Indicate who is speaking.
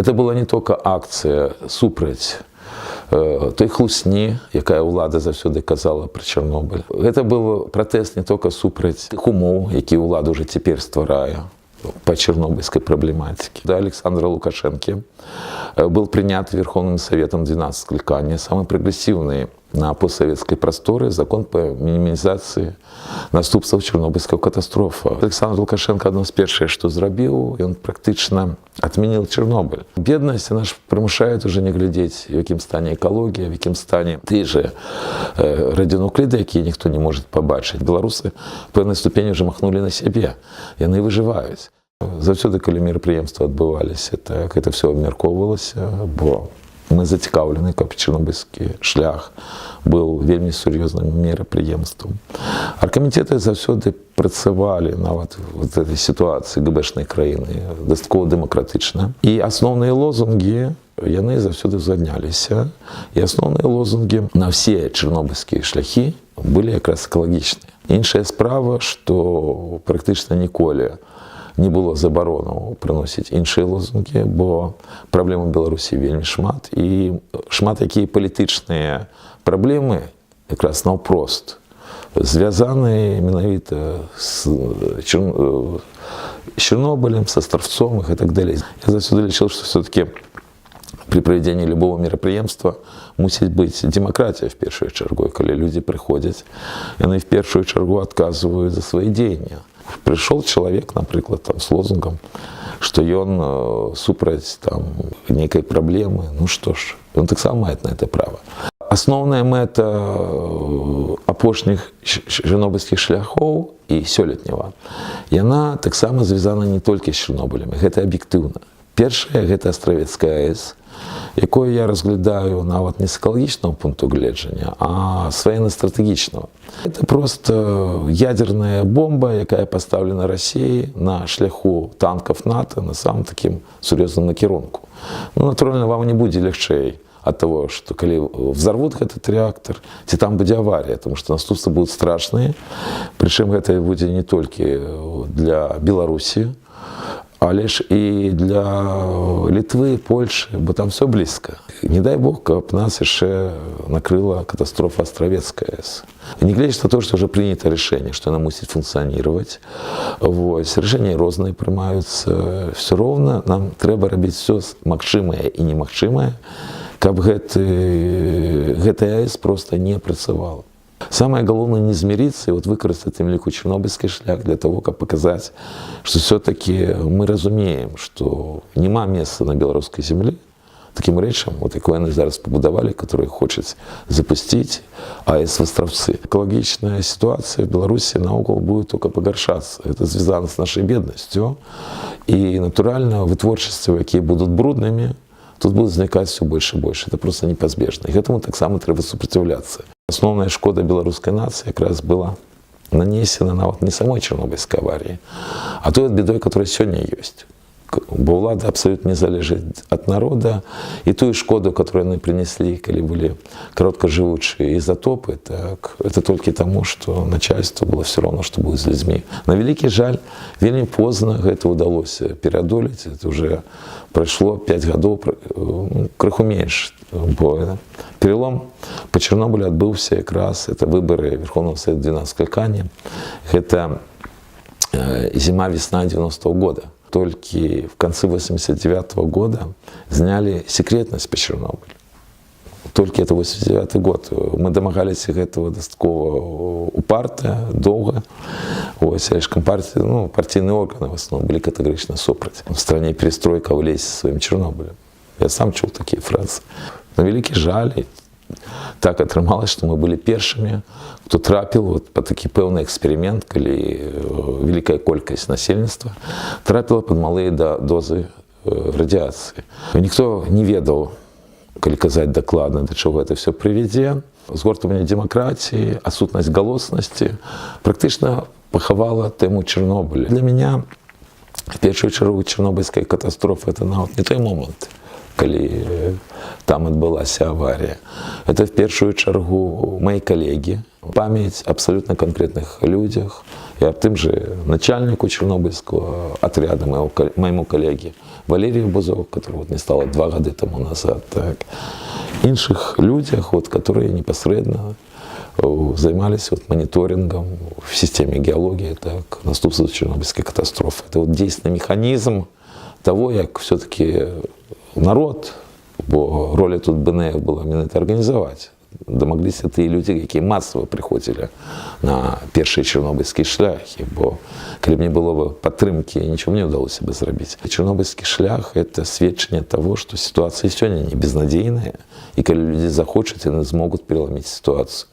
Speaker 1: Гэта была не толькі акцыя супраць той хлусні, якая ўлада заўсёды казала пра Чарнобыль. Гэта быў пратэст не толькі супраць тых умоў, якія ўлада ўжо цяпер стварае по чернобыльской проблематике. До Александра Лукашенко был принят Верховным Советом 12 скликания, самый прогрессивный на постсоветской просторе закон по минимизации наступстваў чернобыльской катастрофы. Александр Лукашенко одно з першых, что зрабіў, он практично отменил Чернобыль. Бедность она ж примушает уже не глядеть, в якім стане экология, в якім стане ты же радионуклиды, якія ніхто не может побачить. Белорусы в пэўнай ступені уже махнули на себе, яны выживаюць. Заўсёды, калі мерапрыемствы адбываліся, так это все абмяркоўвалася, бо мы зацікаўлены, каб чарнобыльскі шлях быў вельмі сур'ёзным мерапрыемствам. Аргкамітэты заўсёды працавалі нават в этой сітуацыі ГБшнай краіны дастаткова дэмакратычна. І асноўныя лозунгі, яны заўсёды узгадняліся. І асноўныя лозунгі на все чарнобыльскія шляхі былі якраз экалагічныя. Іншая справа, што практычна ніколі не было забаронаў прыносіць іншыя лозунгі, бо праблем у Беларусі вельмі шмат. І шмат якія палітычныя праблемы якраз наўпрост звязаны менавіта з Чарнобылем, с Островцом и так далее. Я заўсёды лічыў, што все-таки при проведении любого мерапрыемства мусіць быць дэмакратія в першую чаргу. Калі людзі прыходзяць, яны в першую чаргу адказваюць за свае дзеянні. Пришел человек, например, там, с лозунгом, что он супраць там, некой проблемы, ну что ж, он так само мает на это право. Основная мета апошніх чарнобыльскіх шляхоў і сёлетняга, яна таксама звязана не толькі з Чарнобылем, гэта аб'ектыўна. Першая – гэта Астравецкая АЭС, якую я разглядаю нават не з экалагічнага пункту гледжання, а з военно-стратэгічнага. Это просто ядерная бомба, якая поставлена Россией на шляху танков НАТО на самом таким сур'ёзным накірунку. Ну, натуральна, вам не будзе лягчэй от того, что калі взорвут этот реактор, ці там будзе авария, потому что наступствы будут страшные. Причем гэта будзе не толькі для Беларусі, але ж і для Літвы, Польши, бо там все близко. Не дай бог, каб нас яшчэ накрыла катастрофа Астравецкая АЭС. Не глядзячы на то, что уже принято решение, что она мусіць функционировать, решения розныя прымаюцца, все ровно нам трэба рабіць все магчымае і немагчымае, каб гэтая АЭС просто не працавала. Самое главное не змириться и вот выкористать великий чернобыльский шлях для того, как показать, что все-таки мы разумеем, что нема места на белорусской земле таким речам, вот як вони зараз побудовали, которые хочет запустить АЭС в Островцы. Экологичная ситуация в Беларуси наокол будет только погоршаться. Это связано с нашей бедностью. И натурально вытворчества, какие будут брудными, тут будут возникать все больше и больше. Это просто непозбежно. И к этому так само треба сопротивляться. Основная шкода белорусской нации как раз была нанесена нават не самой Чернобыльской аварии, а той бедой, которая сегодня есть. Бо ўлада абсолютно не залежит от народа, и ту шкоду, которую они принесли, когда были короткоживучие изотопы, так, это только тому, что начальству было все равно, что будет с людьми. На великий жаль, вельмі поздно это удалось переодолеть, это уже прошло 5 годов, крыху меньше. Бо перелом по Чернобылю отбылся как раз, это выборы Верховного Совета 12 скликания, это зима-весна 90-го года. Только в конце 89-го года сняли секретность по Чернобылю. Только это 89-й год. Мы домагались этого дастаткова упарта, долго. Ось, а компартия, ну, партийные органы в основном были категорично супраць. В стране перестройка влезть со своим Чернобылем. Я сам чул такие фразы. На великий жаль, так атрымалось, что мы были першими, кто трапил вот по такі пэўны эксперимент, калі великая колькасць насельніцтва трапила под малые дозы радиации. Никто не ведал, калі казаць дакладна, до чего это все приведзе. Згортванне демократии, отсутность голосности практично поховала тему Чернобыля. Для меня в першую чаргу Чернобыльская катастрофа это нават не той момент, калі там адбылася авария. Это в першую чаргу мои коллеги, память абсолютно конкретных людях, Я тим же начальнику Чернобыльского отряда, моему коллеге Валерию Бузову, который вот не стало 2 года тому назад, так, інших людях, вот, которые непосредственно займались вот мониторингом в системе геологии, так, наступства Чернобыльской катастрофы. Это вот действенный механизм того, як все-таки народ, бо роля тут БНФ була мінити організувати, домоглися ті люди, які масово приходили на перші чорнобильські шляхи, бо коли б не було б підтримки, нічого не вдалося б зробити. Чорнобильський шлях – це свідчення того, що ситуація сьогодні не безнадійна, і коли люди захочуть, вони зможуть переломити ситуацію.